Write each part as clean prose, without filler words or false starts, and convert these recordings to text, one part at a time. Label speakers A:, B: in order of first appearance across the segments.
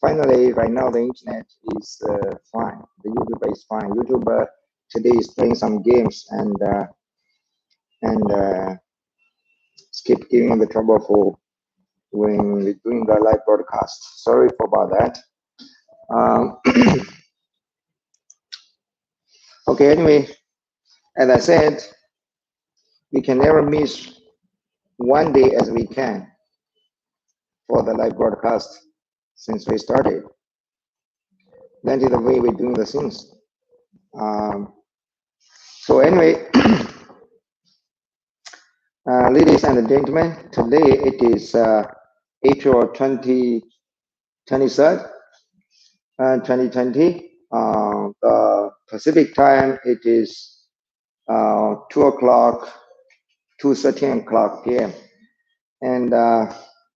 A: Finally, right now the internet is fine. The YouTube is fine. YouTube today is playing some games and keep giving the trouble for when we're doing the live broadcast. Sorry for about that. Okay. Anyway, as I said, we can never miss one day as we can for the live broadcast since we started. That is the way we're doing the things. So anyway, ladies and gentlemen, today it is April 23rd, 2020. The Pacific time, it is 2:13 o'clock p.m. And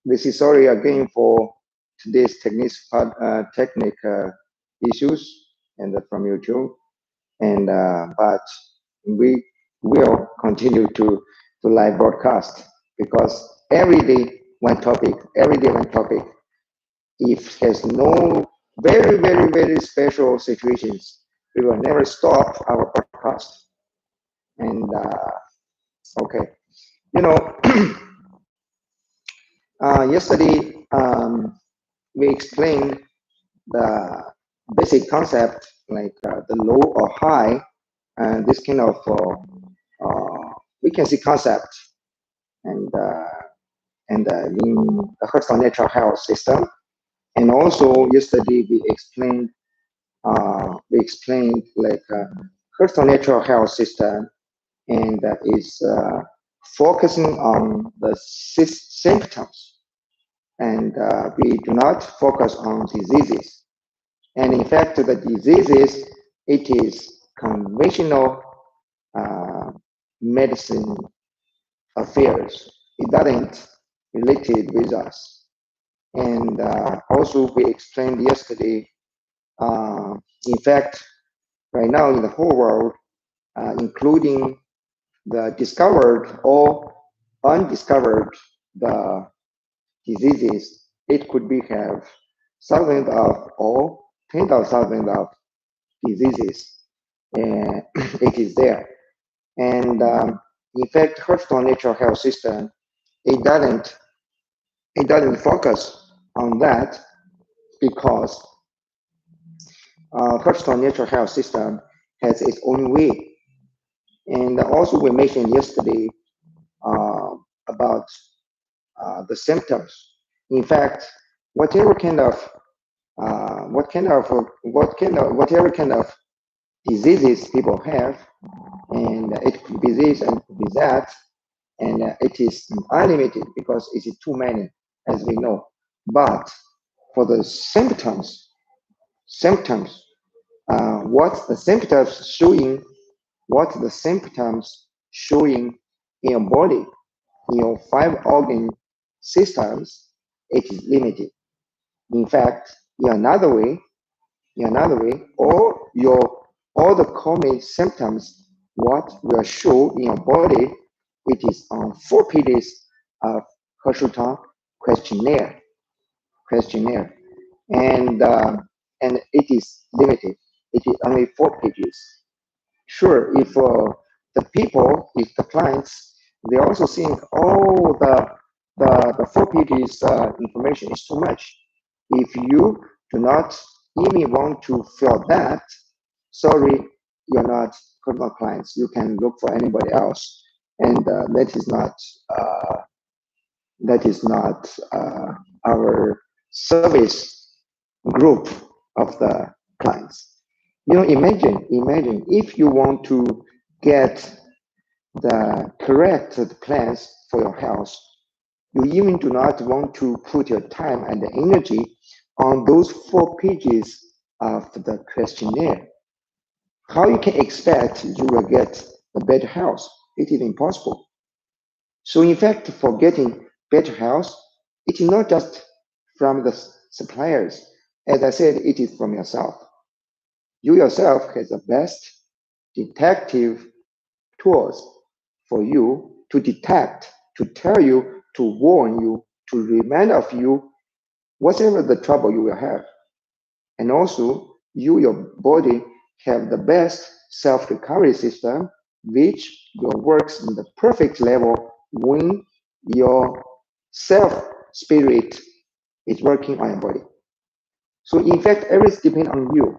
A: this is sorry again for today's technical issues and from YouTube. And but we will continue to live broadcast because every day one topic. If there's no very special situations, we will never stop our podcast. And okay, yesterday we explained the basic concept like the low or high, and this kind of we can see concept and in the Hertz natural health system. And also yesterday we explained like Hertz natural health system, and that is focusing on the symptoms, and we do not focus on diseases. And in fact, the diseases, it is conventional medicine affairs. It doesn't related with us. And also we explained yesterday, in fact, right now in the whole world, including the discovered or undiscovered the diseases, it could be have thousands of or tens of thousands of diseases, and it is there. And in fact, Hertz natural health system, it doesn't focus on that because Hertz natural health system has its own way. And also we mentioned yesterday about the symptoms. In fact, whatever kind of diseases people have, and it could be this and it could be that, and it is unlimited because it is too many, as we know. But for the symptoms, what the symptoms showing in your body, in your 5 organ systems, it is limited. In fact, in another way, all the common symptoms, what will show in your body, it is on 4 pages of Hirschsprung questionnaire, and it is limited. It is only 4 pages. Sure, if the clients, they also think, oh, the 4 pages information is too much. If you do not even want to fill that, sorry, you're not clients. You can look for anybody else, and that is not our service group of the clients. Imagine if you want to get the correct plans for your house, you even do not want to put your time and the energy on those 4 pages of the questionnaire. How you can expect you will get a better house? It is impossible. So in fact, for getting better house, it is not just from the suppliers. As I said, it is from yourself. You yourself has the best detective tools for you to detect, to tell you, to warn you, to remind of you whatever the trouble you will have. And also, your body, have the best self-recovery system, which will works in the perfect level when your self-spirit is working on your body. So in fact, everything depends on you.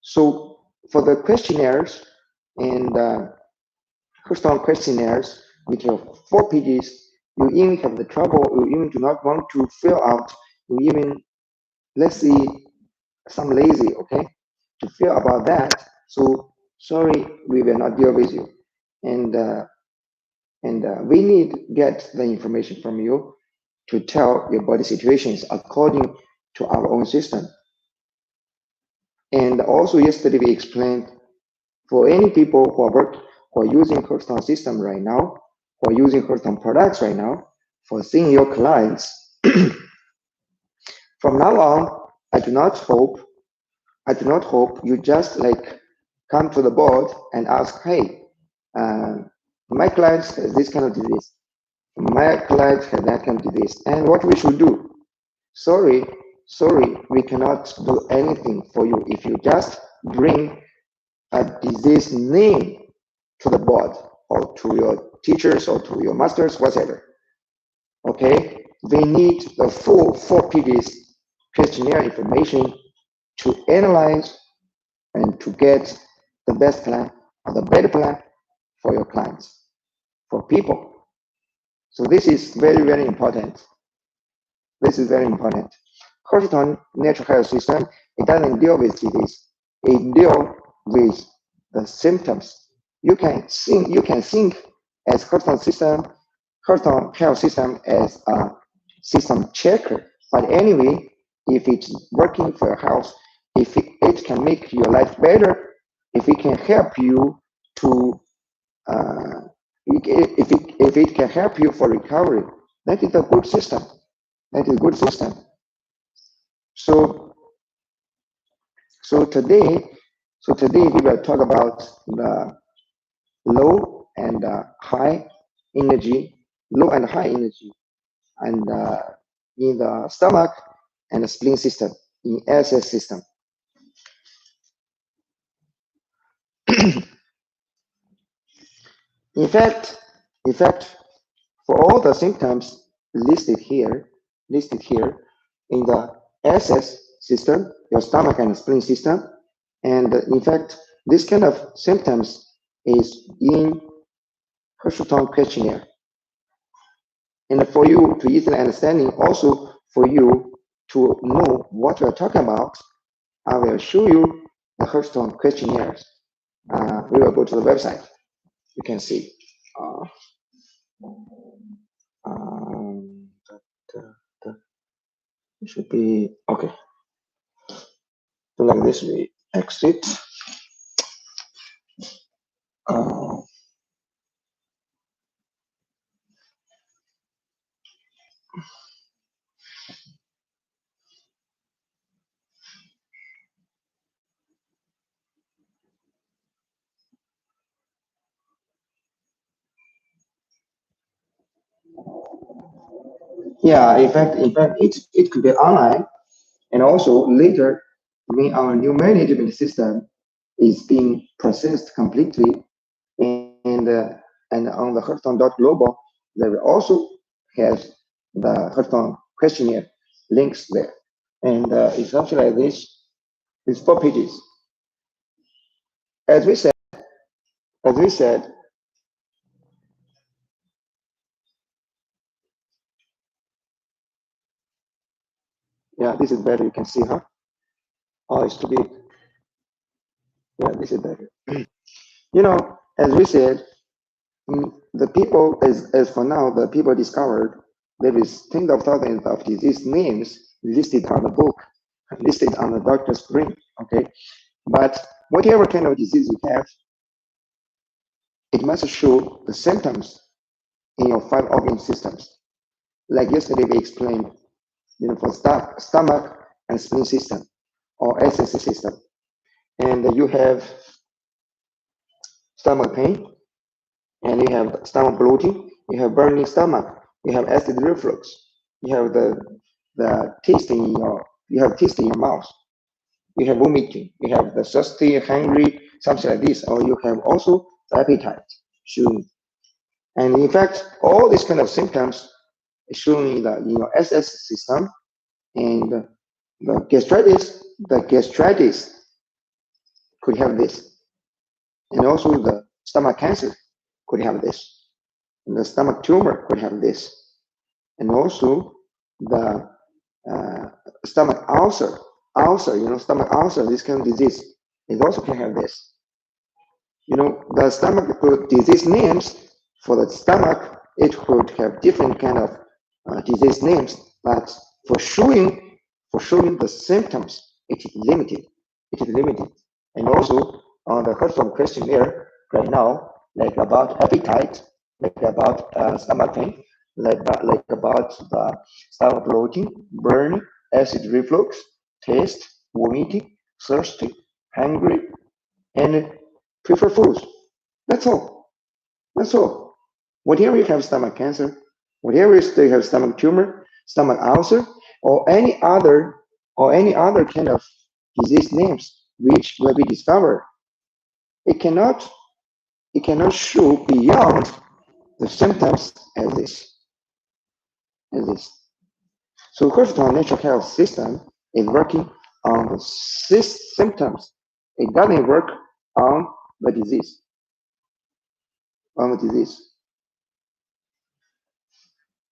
A: So for the questionnaires and personal questionnaires with your 4 pages, you even have the trouble, you even do not want to fill out, you even, let's see, some lazy, okay, to feel about that. So sorry, we will not deal with you, and we need get the information from you to tell your body situations according to our own system. And also yesterday we explained for any people who are using Hearthstone system right now, who are using Hearthstone products right now, for seeing your clients. From now on, I do not hope I do not hope you just like come to the board and ask, hey, uh, my client has this kind of disease, my client has that kind of disease, and what we should do. Sorry, sorry, we cannot do anything for you if you just bring a disease name to the board or to your teachers or to your masters, whatever. Okay, they need the full 4 pages questionnaire information to analyze and to get the best plan or the better plan for your clients, for people. So this is very, very important. This is very important. Hearthstone natural health system, it doesn't deal with disease. It deals with the symptoms. You can think as Hearthstone health system as a system checker. But anyway, if it's working for your health, if it can make your life better, if it can help you to, uh, if it can help you for recovery, that is a good system. That is a good system. So so today, we will talk about the low and high energy, low and high energy, and in the stomach and the spleen system, in SS system. In fact, in fact, for all the symptoms listed here in the SS system, your stomach and spleen system, and in fact, this kind of symptoms is in Hirschsprung questionnaire. And for you to easily understanding, also for you to know what we're talking about, I will show you the Hirschsprung questionnaires. We will go to the website. You can see. Uh, um, it should be okay. So like this, we exit. Uh, yeah, in fact, it could be online, and also later when our new management system is being processed completely, and and on the Hearthstone.global, there also has the Hearthstone questionnaire links there, and it's something like this. It's 4 pages. As we said, as we said, Yeah, this is better. You can see, huh? Oh, it's too big. Yeah, this is better. As we said, the people, as for now, the people discovered there is tens of thousands of disease names listed on the book, listed on the doctor's screen. Okay, but whatever kind of disease you have, it must show the symptoms in your five organ systems. Like yesterday we explained, for stomach and spleen system or SSC system, and you have stomach pain, and you have stomach bloating, you have burning stomach, you have acid reflux, you have the taste in your mouth, you have vomiting, you have the thirsty, hungry, something like this, or you have also appetite showing. And in fact, all these kind of symptoms is shown in your SS system, and the gastritis could have this, and also the stomach cancer could have this, and the stomach tumor could have this, and also the uh, stomach stomach ulcer, this kind of disease, it also can have this. The stomach disease names for the stomach, it could have different kind of disease names, but for showing the symptoms, it is limited. It is limited. And also on the Hertzsprung questionnaire right now, like about appetite, like about stomach pain, like about the stomach bloating, burning, acid reflux, taste, vomiting, thirsty, hungry, and prefer foods. That's all. That's all. Whatever you have stomach cancer, whatever you have stomach tumor, stomach ulcer, or any other kind of disease names which will be discovered, it cannot it cannot show beyond the symptoms as this. So Hospital Natural Health System is working on the symptoms. It doesn't work on the disease. On the disease.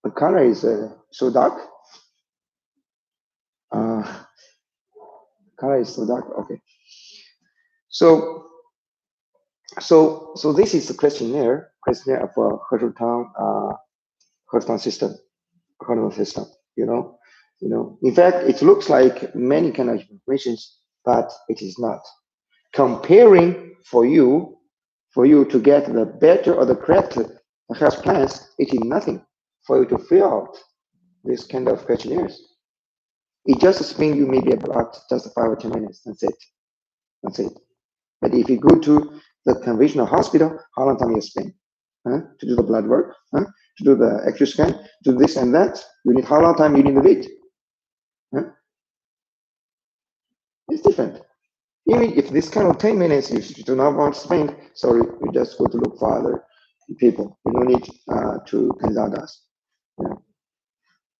A: The color is so dark. Uh, color is so dark. Okay. So so this is the questionnaire of Hertztown system, Hertztown system. You know, In fact, it looks like many kind of informations, but it is not. Comparing for you to get the better or the correct health plans, it is nothing for you to fill out this kind of questionnaires. It just spends you maybe about just 5 or 10 minutes. That's it. That's it. But if you go to the conventional hospital, how long time you spend? To do the blood work, to do the X-ray scan, to do this and that, you need how long time you need to wait? It's different. Even if this kind of 10 minutes you do not want to spend, sorry, you just go to look for other people. You don't need to consult us.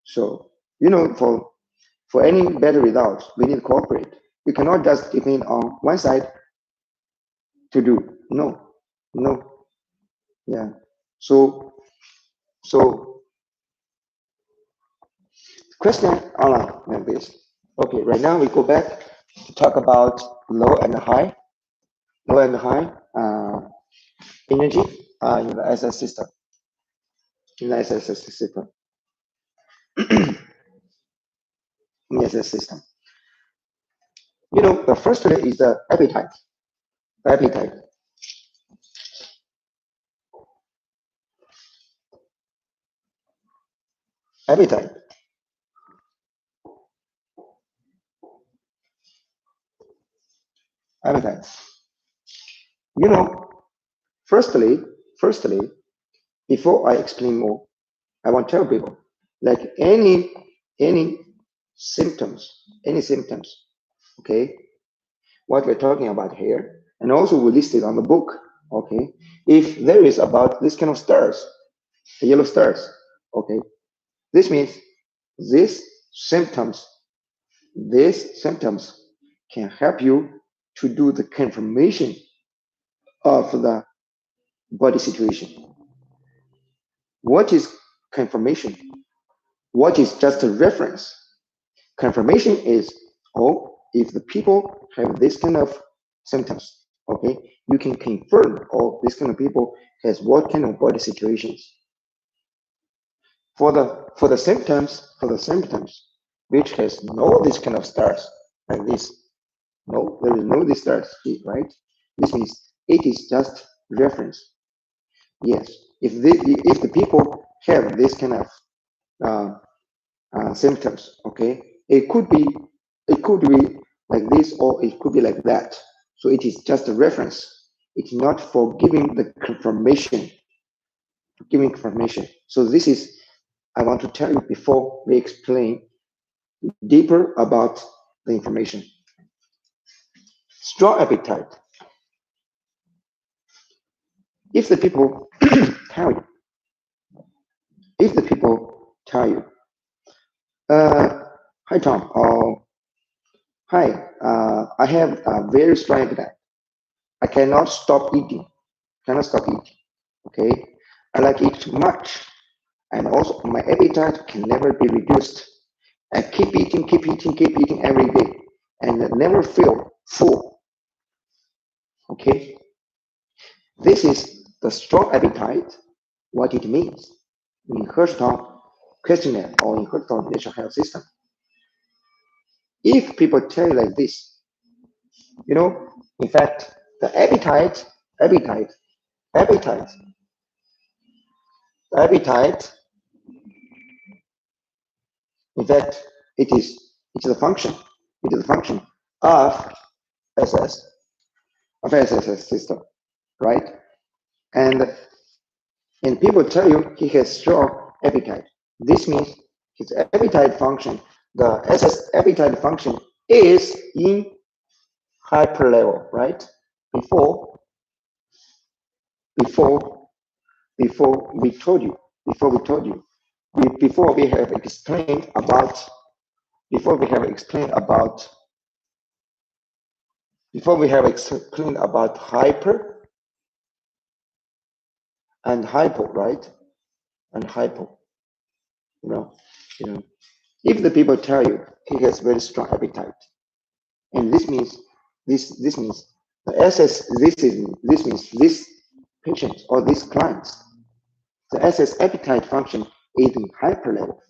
A: So, for any better results, we need to cooperate. You cannot just depend on one side to do. No. Yeah. So question online like this. Okay, right now we go back to talk about low and high energy in the SS system. In the SS system. In the SS system. The first one is the appetite. Appetite. Appetite. Appetite. Firstly, before I explain more, I want to tell people, like any symptoms, okay, what we're talking about here, and also we listed on the book, okay, if there is about this kind of stars, the yellow stars, okay, this means these symptoms, can help you to do the confirmation of the body situation. What is confirmation? What is just a reference? Confirmation is, oh, if the people have this kind of symptoms, okay, you can confirm, oh, this kind of people has what kind of body situations. For the symptoms which has no this kind of stars like this, no, there is no this stars, right? This means it is just reference. Yes, if the people have this kind of uh, symptoms, okay, it could be like this or it could be like that. So it is just a reference. It's not for giving the confirmation, giving confirmation. So this is I want to tell you before we explain deeper about the information. Strong appetite. If the people tell you, if the people tell you, hi Tom, or hi, I have a very strong appetite. I cannot stop eating. Cannot stop eating. Okay, I like it too much, and also my appetite can never be reduced. I keep eating every day, and never feel full. Okay, this is the strong appetite. What it means in Hirschsprung questionnaire or in Hirschsprung National Health System. If people tell you like this, in fact, the appetite, appetite, appetite, in fact, it is a function. It is a function of SS, of SSS system, right? And and people tell you he has strong appetite. This means his appetite function, the SS appetite function is in hyper level, right? Before, before, before we told you, before we told you, before we have explained about, before we have explained about, before we have explained about hyper and hypo, right? And hypo, you know, you know. If the people tell you he has very strong appetite, and this means the SS, this means this patient or this client, the SS appetite function is in hyper level.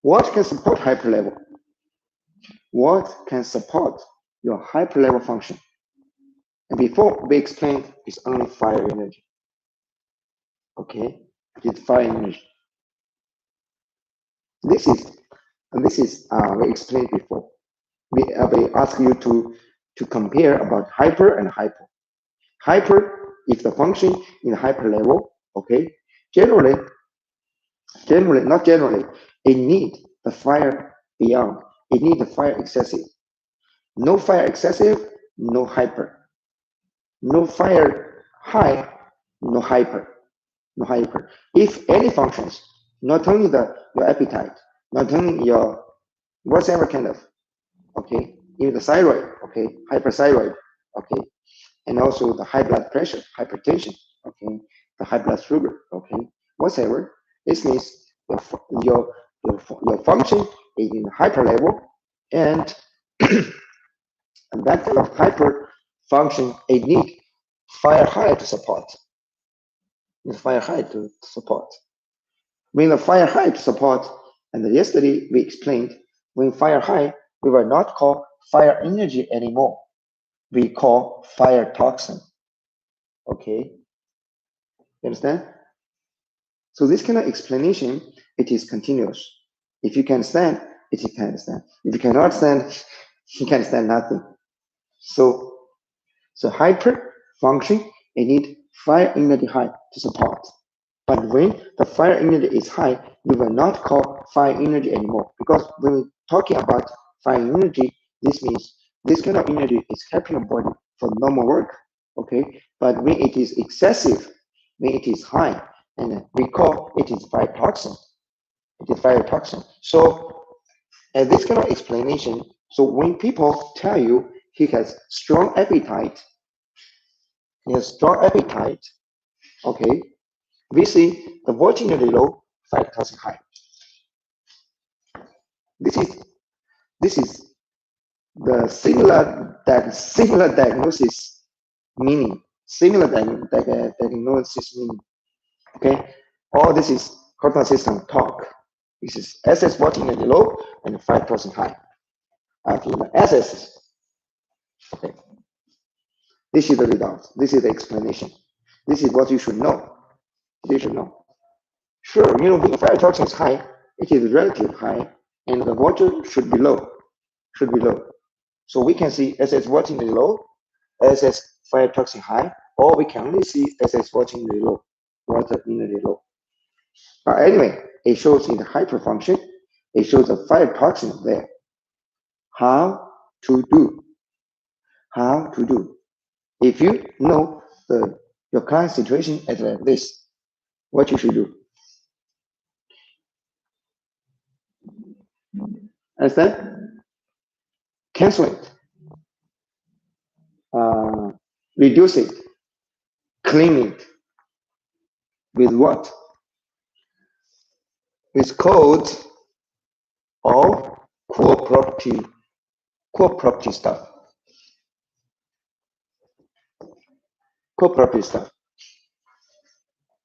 A: What can support hyper level? What can support your hyper level function? And before we explained, it's only fire energy. Okay, it's fire energy. This is we explained before. We ask you to compare about hyper and hypo. Hyper is the function in hyper level. Okay, generally, not generally, it need the fire beyond. It need the fire excessive. No fire excessive, no hyper. No fire high, no hyper. No hyper. If any functions, not only your appetite, not only your whatever kind of, okay, even the thyroid, okay, hyperthyroid, okay, and also the high blood pressure, hypertension, okay, the high blood sugar, okay, whatever. This means your your function is in hyper level, and and that kind of hyper function it need fire high to support. The fire high to support. When the fire high to support, and yesterday we explained when fire high, we will not call fire energy anymore. We call fire toxin. Okay, you understand? So this kind of explanation, it is continuous. If you can stand, it you can stand. If you cannot stand, you can stand nothing. So hyper function, it need fire energy high to support. But when the fire energy is high, we will not call fire energy anymore. Because when we're talking about fire energy, this means this kind of energy is helping your body for normal work. Okay. But when it is excessive, when it is high, and we call it is fire toxin. It is fire toxin. So this kind of explanation. So when people tell you he has strong appetite, okay, we see the voltage low, fire toxin high. This is This is the similar diagnosis meaning. Diagnosis meaning. Okay, all this is cortical system talk. This is SS watching at the low and 5% high. After the SS, okay, this is the results. This is the explanation. This is what you should know. You should know. Sure, you know, the fire toxin is high, it is relatively high, and the water should be low. Should be low. So we can see SS watching is low, SS fire toxin high, or we can only see SS watching is low, water in the low. But anyway, it shows in the hyperfunction, it shows the fire toxin there. How to do? How to do? If you know your current situation as like this, what you should do? Understand? Cancel it, reduce it, clean it. With what? With code of core property stuff. Core property stuff.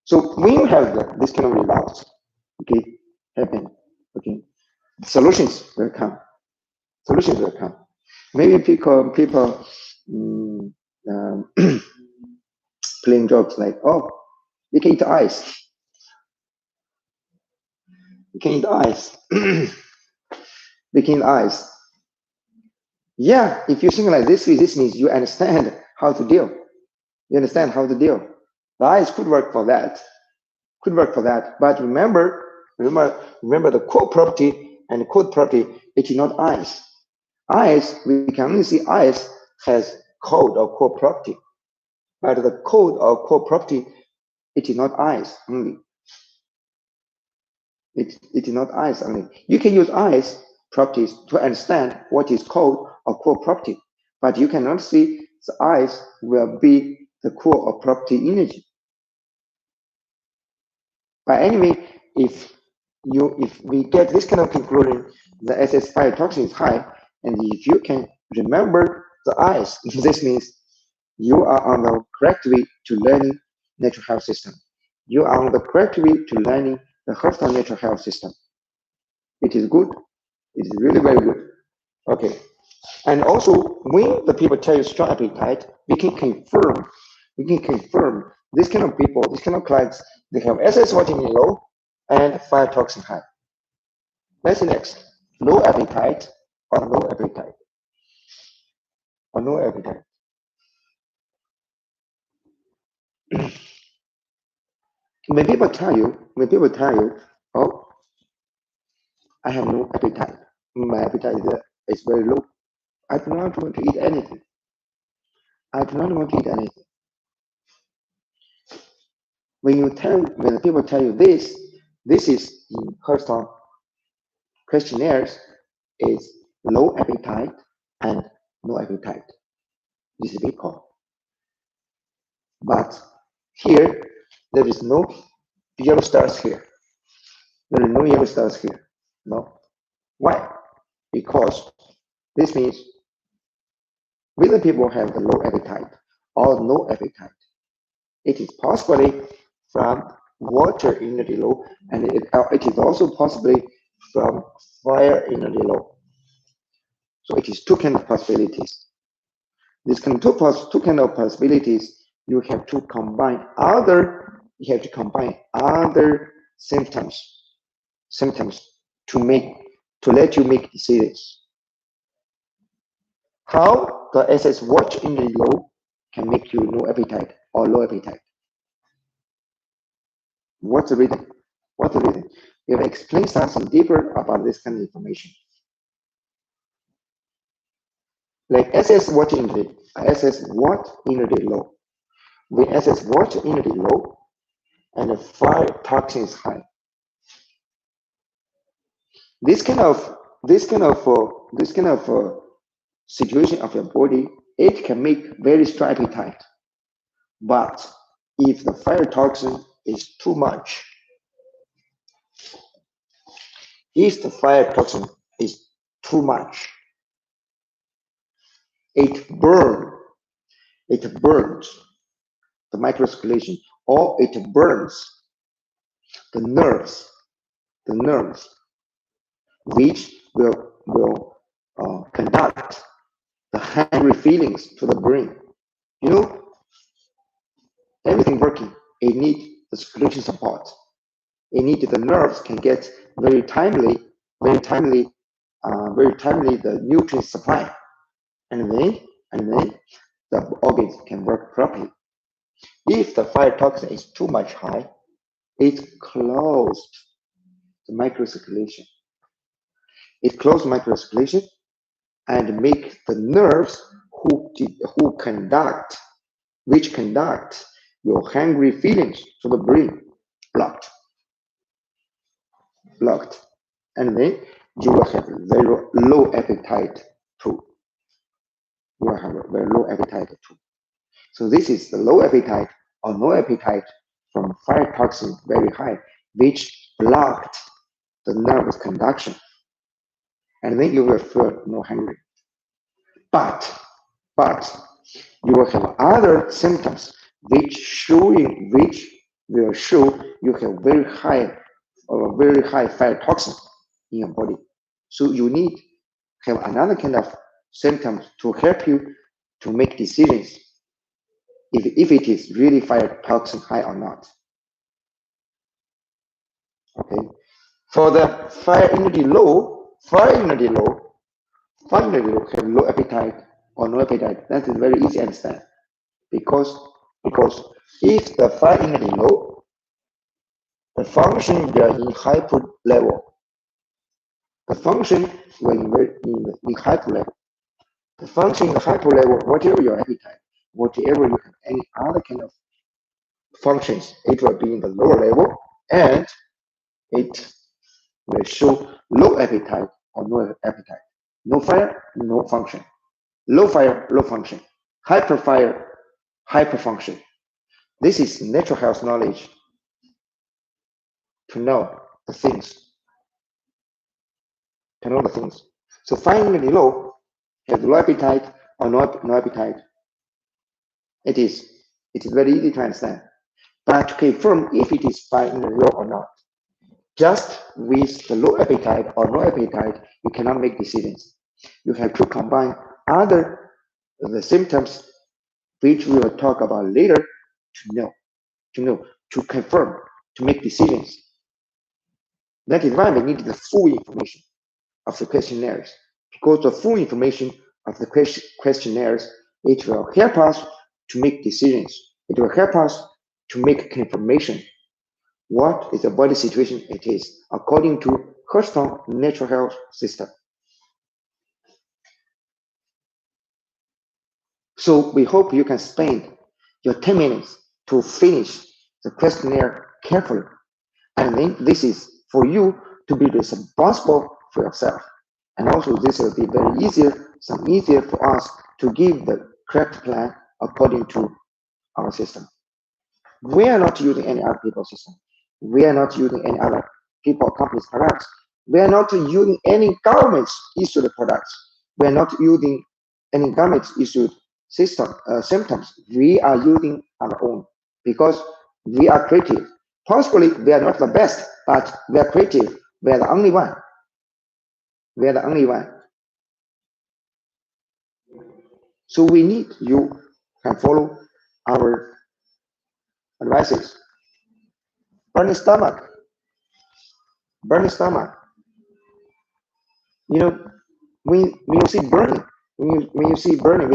A: So when you have this kind of results, okay, happen, okay, solutions will come. Solutions will come. Maybe people playing jokes like, oh, we can eat ice. We can eat ice. We can eat ice. Yeah, if you think like this means you understand how to deal. You understand how to deal. The ice could work for that. Could work for that. But remember the core property and the code property, it is not ice. Ice, we can only see ice has code or core property. But the code or core property, it is not ice only. It is not ice only. You can use ice properties to understand what is code or core property, but you cannot see the ice will be the core or property energy. But anyway, if we get this kind of conclusion, the SS fire toxin is high, and if you can remember the ice, this means you are on the correct way to learning natural health system. You are on the correct way to learning the Hearthstone natural health system. It is good. It is really very good. Okay. And also, when the people tell you strong appetite, we can confirm. We can confirm this kind of people, this kind of clients, they have SS watching low and fire toxin high. Let's see next. Low appetite or no appetite. Or no appetite. When people tell you, oh, I have no appetite. My appetite is very low. I do not want to eat anything. I do not want to eat anything. When people tell you this is in Hearthstone questionnaires is low appetite and no appetite. This is a big call. But here, there is no yellow stars here. There are no yellow stars here. No. Why? Because this means whether people have the low appetite or no appetite, it is possibly from water energy low, and it is also possibly from fire energy low. So it is two kind of possibilities. These kind of two kind of possibilities, you have to combine other symptoms to let you make decisions. How the SS watch energy low can make you no appetite or low appetite. What's the reason? What's the reason? You have explained something deeper about this kind of information. Like SS watch energy low. The SS watch energy low and the fire toxin is high. This kind of situation of your body, it can make very strong appetite. But if the fire toxin is too much, if the fire toxin is too much. It burns the microcirculation, or it burns the nerves, which will conduct the hungry feelings to the brain. You know, everything working, it needs the circulation support. It needs the nerves can get very timely the nutrient supply, and then the organs can work properly. If the fire toxin is too much high, it closed the microcirculation. It closed microcirculation and make the nerves which conduct your hungry feelings to the brain blocked, and then you will have very low appetite too. You will have a very low appetite too. So this is the low appetite or no appetite from fire toxin very high, which blocked the nervous conduction, and then you will feel no hungry. But you will have other symptoms which will show you have very high fire toxin in your body. So you need have another kind of symptoms to help you to make decisions if it is really fire toxin high or not. Okay. For the fire energy low have low appetite or no appetite. That is very easy to understand. Because if the fire energy low, the function will in hyper level. The function will in hyper level. The function in the hyper level, whatever your appetite, whatever you have any other kind of functions, it will be in the lower level, and it will show low appetite or no appetite. No fire, no function. Low fire, low function. Hyper fire, hyper function. This is natural health knowledge to know the things. So finally low has low appetite or no appetite. It is very easy to understand. But to confirm if it is finally low or not, just with the low appetite or no appetite, you cannot make decisions. You have to combine the symptoms which we will talk about later to confirm, to make decisions. That is why we need the full information of the questionnaires, because the full information of the questionnaires, it will help us to make decisions. It will help us to make confirmation what is the body situation it is according to Hurston natural health system. So we hope you can spend your 10 minutes to finish the questionnaire carefully. And then this is for you to be responsible for yourself. And also this will be very easier for us to give the correct plan according to our system. We are not using any other people's system. We are not using any other people or companies' products. We are not using any government's issued products. We are not using any government's issued symptoms. We are using our own because we are creative. Possibly we are not the best, but we are creative. We are the only one. We are the only one. So we need you can follow our advices. Burning stomach. You know, when you see burning, when you see burning,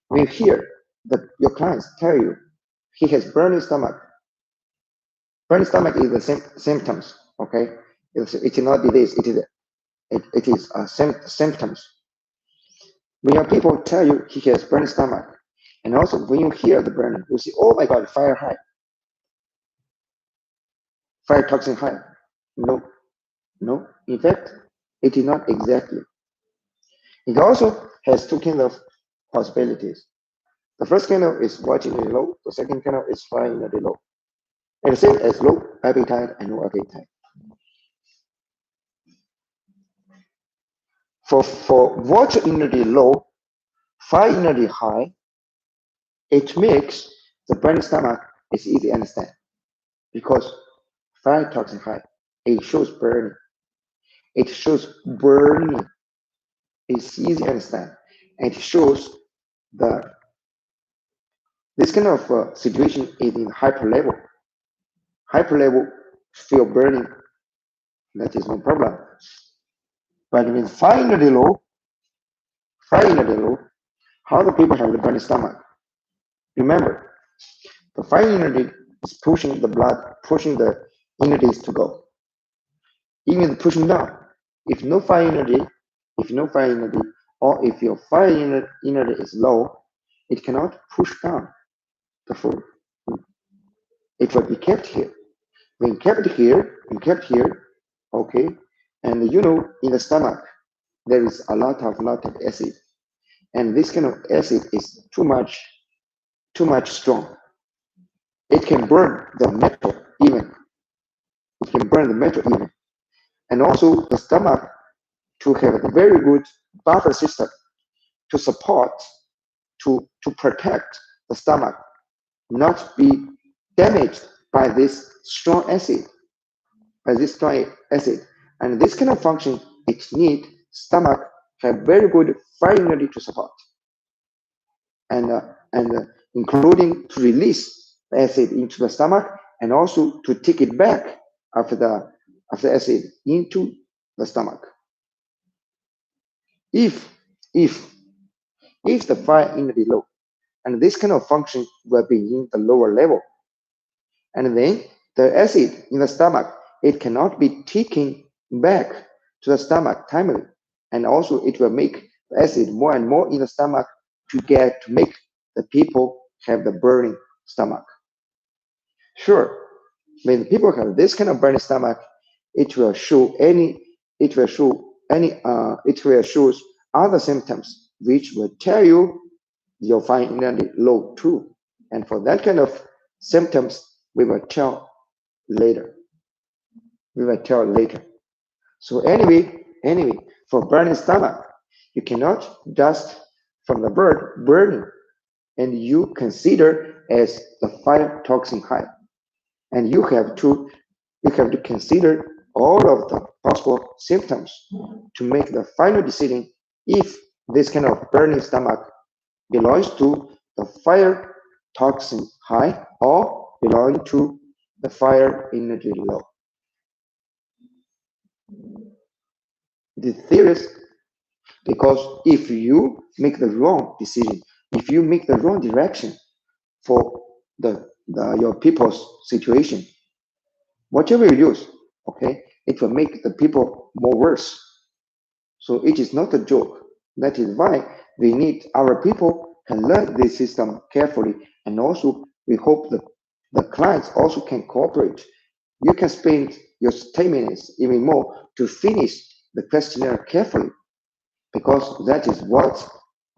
A: when you hear that your clients tell you he has burning stomach. Burning stomach is the symptoms. Okay, it's not disease. It is symptoms. When your people tell you he has burning stomach, and also when you hear the burning, you see, oh my God, fire high, fire toxin high. No. In fact, it is not exactly. It also has two kind of possibilities. The first kind of is watching it low. The second kind of is flying at low. And the same as low appetite and no appetite. For water immunity low, fire immunity high, it makes the burning stomach is easy to understand because fire toxin high, it shows burning. It shows burning. It's easy to understand. And it shows the this kind of situation is in hyper level. Hyper level feel burning. That is no problem. But with finally low, finally low, how the people have the burning stomach. Remember, the fire immunity is pushing the blood, pushing the immunities to go. Even pushing down. If no fire immunity, if no fire immunity, or if your fire immunity is low, it cannot push down the food. It will be kept here. When kept here, okay, and in the stomach there is a lot of acid, and this kind of acid is too much strong. It can burn the metal even. It can burn the metal even, and also the stomach to have a very good buffer system to support to protect the stomach not be damaged by this strong acid, and this kind of function it need stomach have very good fire immunity to support, and including to release the acid into the stomach and also to take it back after the acid into the stomach. If if if the fire immunity low, and this kind of function will be in the lower level, and then the acid in the stomach it cannot be taken back to the stomach timely, and also it will make the acid more and more in the stomach to make the people have the burning stomach. Sure, when people have this kind of burning stomach, it will show any it will show any it will shows other symptoms which will tell you your fire immunity low too. And for that kind of symptoms, we will tell later. We will tell later. So anyway, for burning stomach, you cannot just from the bird burning, and you consider as the fire toxin high, and you have to consider all of the possible symptoms to make the final decision if this kind of burning stomach belongs to the fire toxin high or belong to the fire energy low. It is serious because if you make the wrong decision, if you make the wrong direction for your people's situation, whatever you use, okay, it will make the people more worse. So it is not a joke. That is why we need our people can learn this system carefully, and also we hope that the clients also can cooperate. You can spend your 10 minutes, even more, to finish the questionnaire carefully, because that is what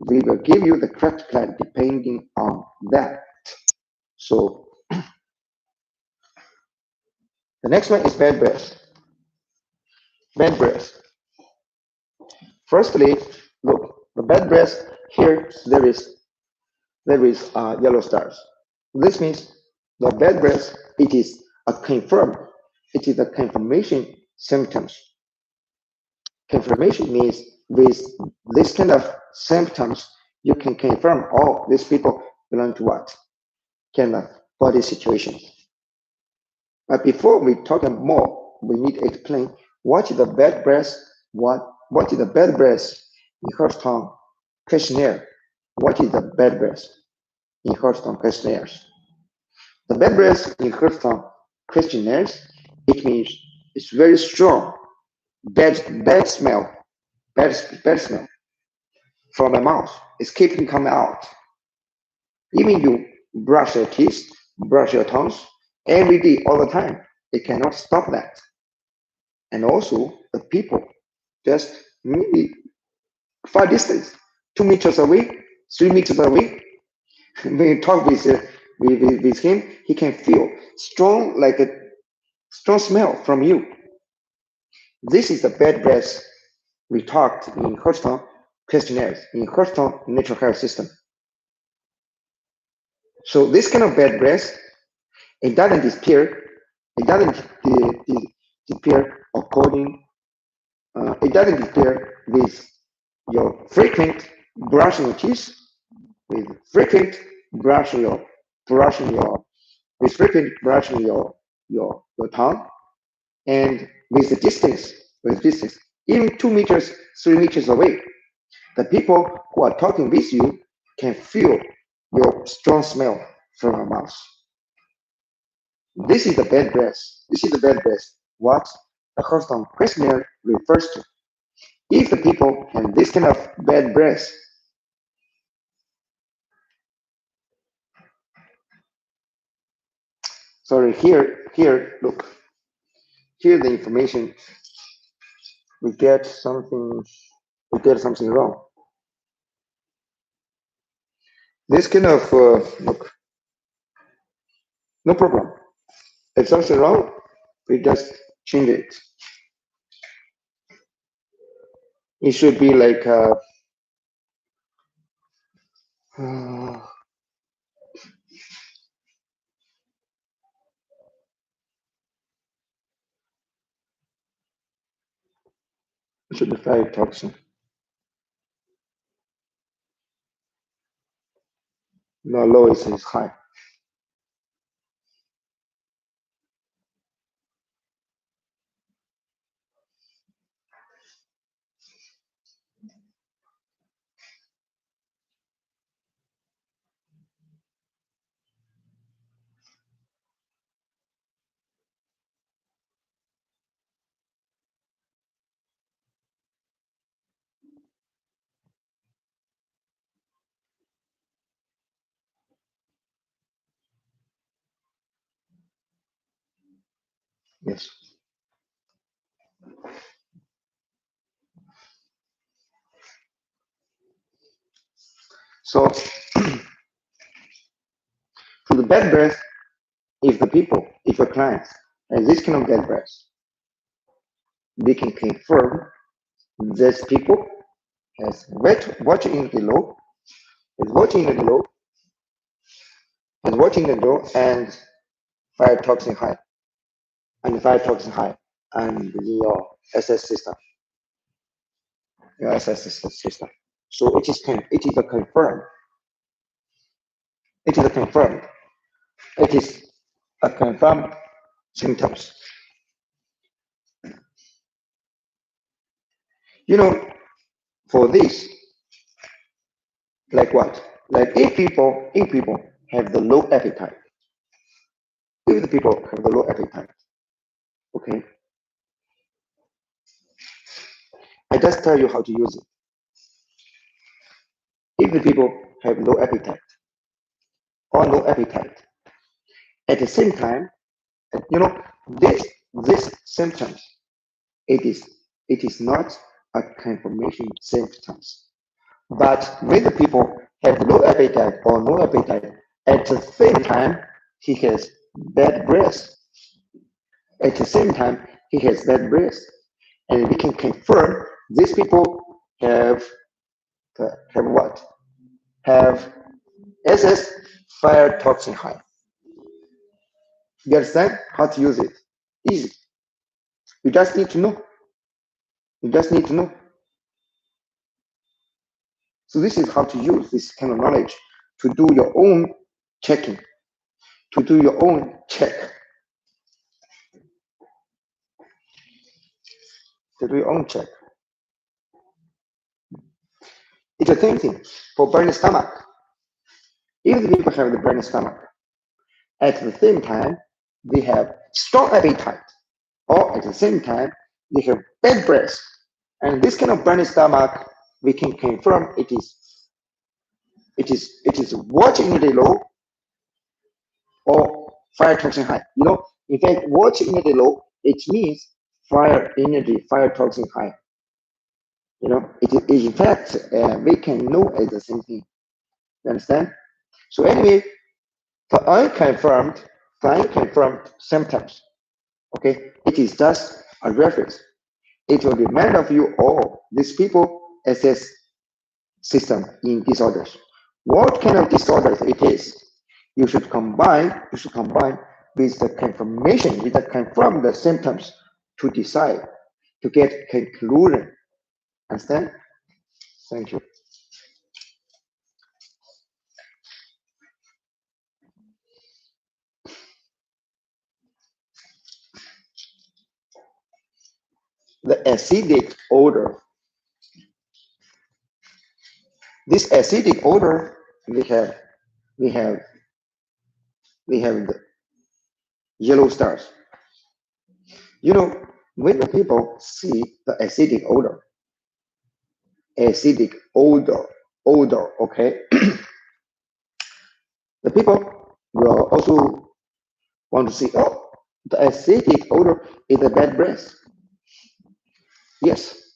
A: we will give you the correct plan depending on that. So the next one is bad breath. Bad breath. Firstly, look, the bad breath here there is yellow stars. This means the bad breath it is a confirmation symptoms. Confirmation means with this kind of symptoms you can confirm these people belong to what kind of body situation. But before we talk more, we need to explain what is the bad breath, what is the bad breath in Hearthstone questionnaire. What is the bad breath in Hearthstone questionnaires? The bad breath in Hearthstone questionnaires, it means it's very strong, bad smell from the mouth. It's keeping coming out. Even you brush your teeth, brush your tongues every day, all the time, it cannot stop that. And also the people just maybe far distance, 2 meters away, 3 meters away. When you talk with him, he can feel strong like a strong smell from you. This is the bad breath we talked in Houston questionnaires, in Houston natural health system. So this kind of bad breath, it doesn't disappear. It doesn't disappear according. It doesn't disappear with your frequent brushing your teeth, with frequent brushing your brushing your with frequent brushing your tongue, and with distance, even 2 meters, 3 meters away. The people who are talking with you can feel your strong smell from your mouth. This is the bad breath. This is the bad breath. What the Houston questionnaire refers to. If the people have this kind of bad breath, sorry, look, here the information, we get something, wrong. This kind of, look, no problem. If something wrong, we just change it. It should be like, it should be fire toxin. No, low is high. Yes. So, for the bad breath, if the people, if a client has this kind of bad breath, we can confirm these people has watching the low, is watching the low, is watching the low, and fire toxin high, and fire toxin high, and your SS system, your SS system. So it is a confirmed, it is a confirmed, it is a confirmed symptoms. You know, for this, like what? Like if people have the low appetite, if the people have the low appetite, okay, I just tell you how to use it. If the people have low appetite or no appetite, at the same time, you know, this symptoms, it is it is not a confirmation symptoms. But when the people have low appetite or no appetite, at the same time, he has bad breath. At the same time, he has bad breath. And we can confirm these people have what? Have SS fire toxin high. You understand how to use it? Easy. You just need to know. You just need to know. So this is how to use this kind of knowledge to do your own checking, to do your own check, to do your own check. It's the same thing for burning stomach. If the people have the burning stomach, at the same time, they have strong appetite, or at the same time, they have bad breath. And this kind of burning stomach, we can confirm it is watch immunity low or fire toxin high. You know, in fact, watch immunity low, it means fire toxin high. You know, in fact, we can know as the same thing. You understand? So anyway, for unconfirmed symptoms, okay, it is just a reference. It will remind of you all these people assess system in disorders. What kind of disorders it is? You should combine with the confirmation, with the confirm the symptoms to decide, to get conclusion. Understand? Thank you. The acidic odor. This acidic odor, we have we have we have the yellow stars. You know, when the people see the acidic odor, okay, the people will also want to see, oh, the acidic odor is a bad breath. Yes,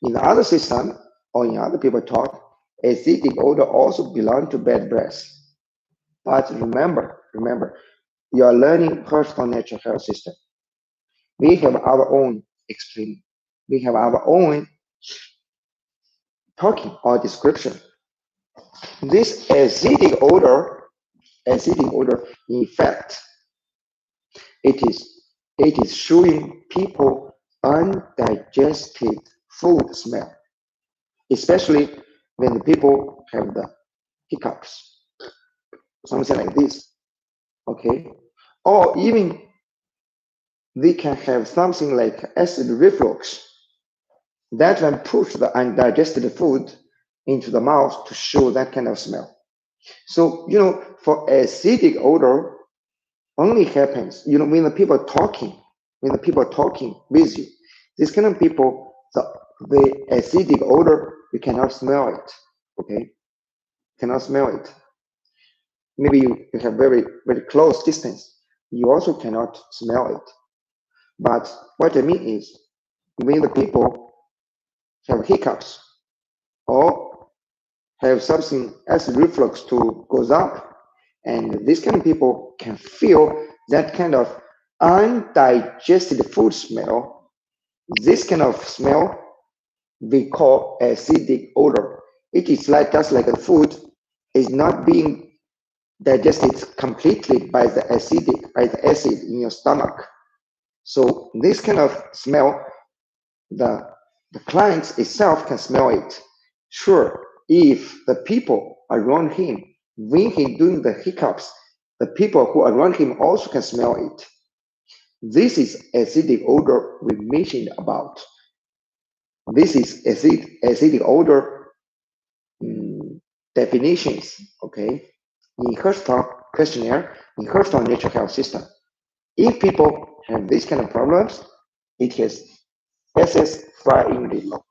A: in the other system or in other people talk, acidic odor also belong to bad breath. But remember, you are learning personal natural health system. We have our own extreme. We have our own talking or description. This acidic odor, in fact, it is it is showing people undigested food smell, especially when the people have the hiccups, something like this. Okay, or even they can have something like acid reflux that can push the undigested food into the mouth to show that kind of smell. So, for acidic odor only happens, when when the people are talking with you, these kind of people, the acidic odor, you cannot smell it. Okay, cannot smell it. Maybe you have very, very close distance. You also cannot smell it. But what I mean is, when the people have hiccups or have something acid reflux to goes up, and these kind of people can feel that kind of undigested food smell. This kind of smell we call acidic odor. It is like just like the food is not being digested completely by the acid in your stomach. So this kind of smell, the the client itself can smell it. Sure, if the people around him, when he doing the hiccups, the people who are around him also can smell it. This is acidic odor we mentioned about. This is acidic odor definitions, okay, in Hirschsprung questionnaire, in Hirschsprung natural health system. If people have these kind of problems, it has SS fire immunity low,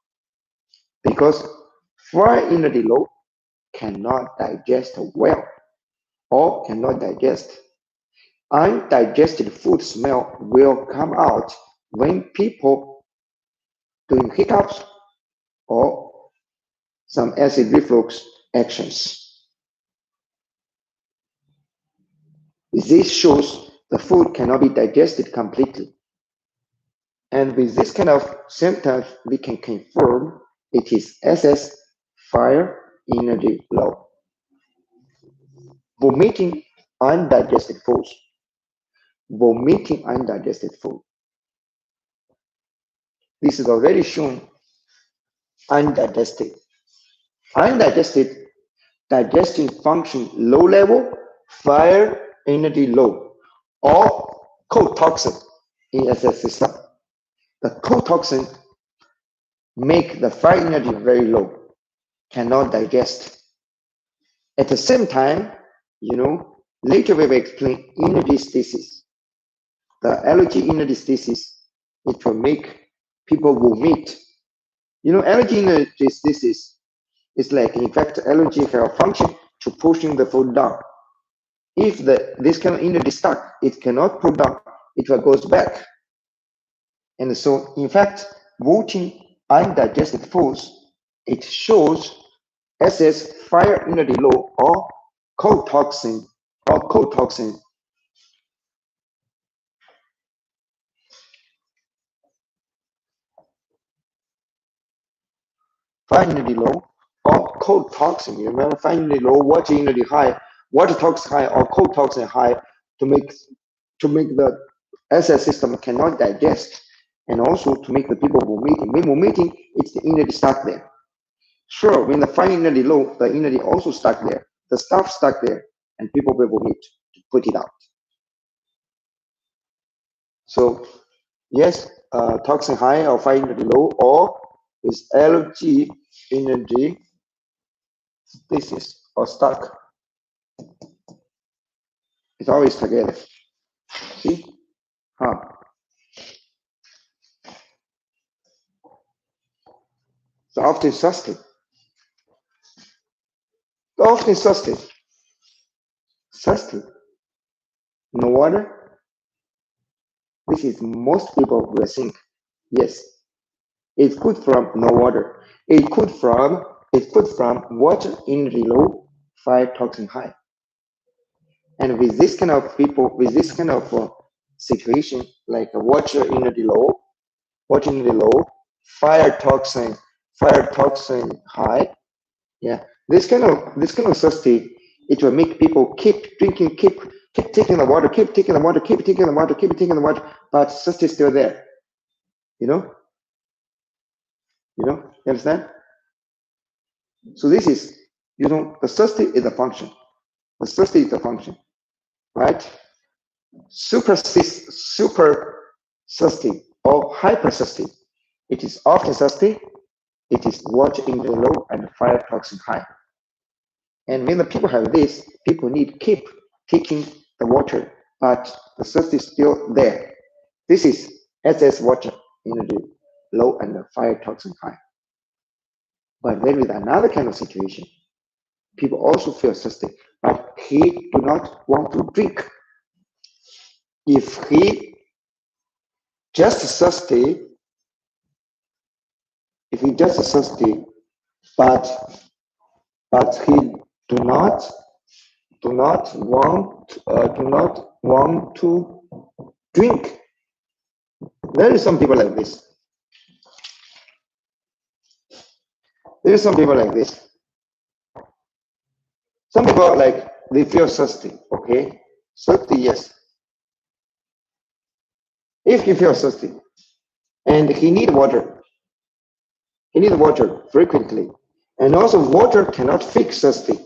A: because fire immunity low cannot digest well or cannot digest. Undigested food smell will come out when people doing hiccups or some acid reflux actions. This shows the food cannot be digested completely. And with this kind of symptoms, we can confirm it is SS fire energy low. Vomiting undigested food. Vomiting undigested food. This is already shown undigested. Undigested digesting function low level, fire energy low, or co-toxin in SS system. The co-toxin make the fire energy very low, cannot digest. At the same time, later we will explain energy stasis. The allergy energy stasis, it will make people vomit. Allergy energy stasis is like, in fact, allergy have a function to pushing the food down. If this kind of energy stuck, it cannot pull down, it will goes back. And so, in fact, voting undigested foods, it shows SS fire energy low or co-toxin fire energy low, or cold toxin. You remember fire energy low, water energy high, water toxin high, or cold toxin high to make the SS system cannot digest, and also to make the people vomiting. When vomiting, it's the energy stuck there. Sure, when the fire energy low, the energy also stuck there. The stuff stuck there, and people will vomit to put it out. So yes, toxin high or fire energy low, or is LG energy stasis or stuck. It's always together. See? Huh. So often sustain. Often sustain. Sustain. No water. This is most people will think. Yes. It could from no water. It could from water energy low, fire toxin high. And with this kind of people, with this kind of situation, like a water energy low, fire toxin high. Yeah, this kind of thirsty, it will make people keep drinking, keep taking the water, keep taking the water, keep taking the water, keep taking the water, but thirsty is still there. You know, you understand? So this is, the thirsty is a function. The thirsty is a function, right? Super thirsty or hyper thirsty. It is often thirsty. It is water in the low and fire toxin high. And when the people have this, people need keep taking the water, but the thirst is still there. This is SS water energy low and fire toxin high. But there is another kind of situation. People also feel thirsty, but he do not want to drink. If he just thirsty, but he do not want to drink. There is some people like this. There is some people like this. Some people like they feel thirsty. Okay, thirsty, yes. If he feels thirsty and he need water frequently, and also water cannot fix thirsty.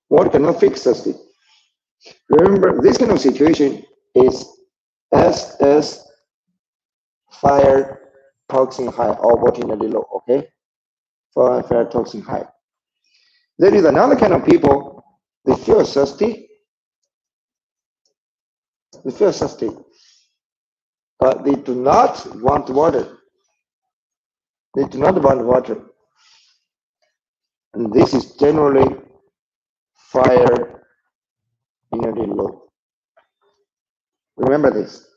A: Water cannot fix thirsty. Remember, this kind of situation is SS fire toxin high or water energy low. Okay, fire toxin high. There is another kind of people. They feel thirsty. But they do not want water. And this is generally fire energy low. Remember this.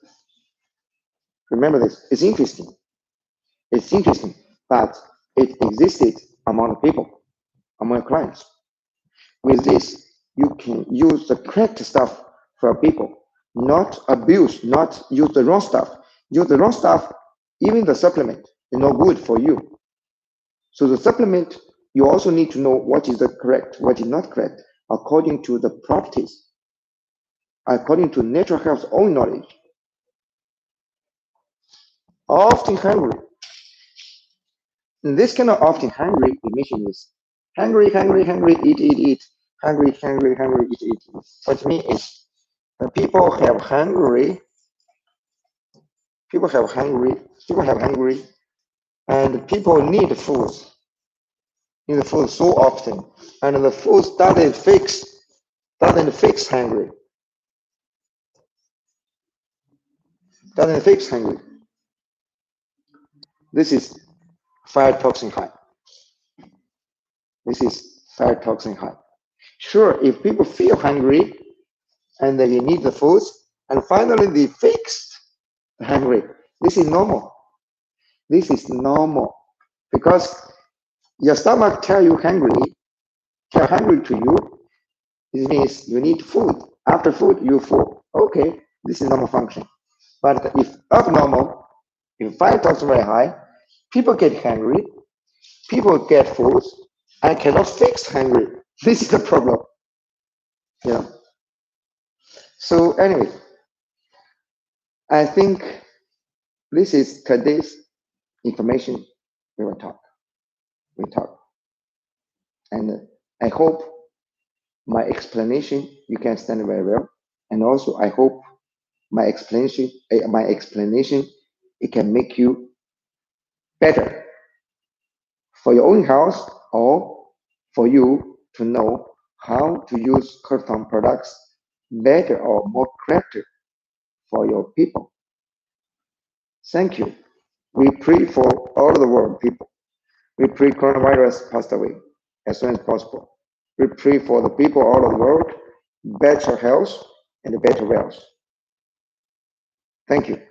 A: It's interesting. But it existed among people, among clients. With this, you can use the correct stuff for people, not abuse, not use the wrong stuff. Use the wrong stuff, even the supplement is not good for you. So the supplement, you also need to know what is the correct, what is not correct, according to the properties, according to natural health's own knowledge. Often hungry. And this kind of often hungry emission is hungry, eat. Hungry, eat. What it means is people have hungry, and people need food so often, and the food doesn't fix hungry. This is fire toxin high. Sure, if people feel hungry and they need the food, and finally they fixed hungry, this is normal. Because your stomach tell hungry to you. This means you need food. After food, you full. Okay, this is normal function. But if abnormal, if phytoxin very high, people get hungry, people get food, and cannot fix hungry. This is the problem. You know. So anyway, I think this is today's information we will talk. We talk. And I hope my explanation you can understand very well. And also I hope my explanation it can make you better for your own house or for you to know how to use Curve products better or more correctly for your people. Thank you. We pray for all the world people. We pray coronavirus passed away as soon as possible. We pray for the people all over the world, better health and better wealth. Thank you.